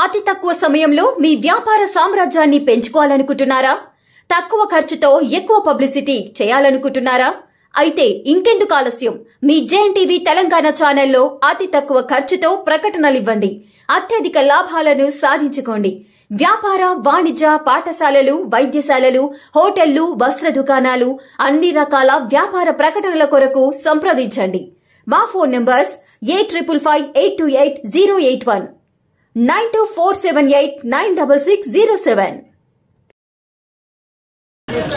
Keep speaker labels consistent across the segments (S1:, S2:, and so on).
S1: అతి తక్కువ సమయంలో మీ వ్యాపార సామ్రాజ్యాన్ని పెంచుకోవాలనుకుంటున్నారా? తక్కువ ఖర్చుతో ఎక్కువ పబ్లిసిటీ చేయాలనుకుంటున్నారా? అయితే ఇంకెందుకు ఆలస్యం? మీ జేఎన్టీవీ తెలంగాణ ఛానల్లో అతి తక్కువ ఖర్చుతో ప్రకటనలు ఇవ్వండి. అత్యధిక లాభాలను సాధించుకోండి. వ్యాపార, వాణిజ్య, పాఠశాలలు, వైద్యశాలలు, హోటళ్లు, వస్త్ర దుకాణాలు, అన్ని రకాల వ్యాపార ప్రకటనల కొరకు సంప్రదించండి. మా phone numbers 8558288081 9247896607.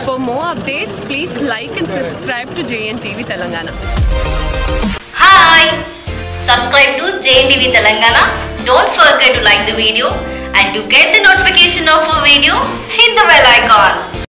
S2: For more updates, please like and subscribe to JNTV Telangana.
S3: Hi! Subscribe to JNTV Telangana. Don't forget to like the video and to get the notification of a video, hit the bell icon.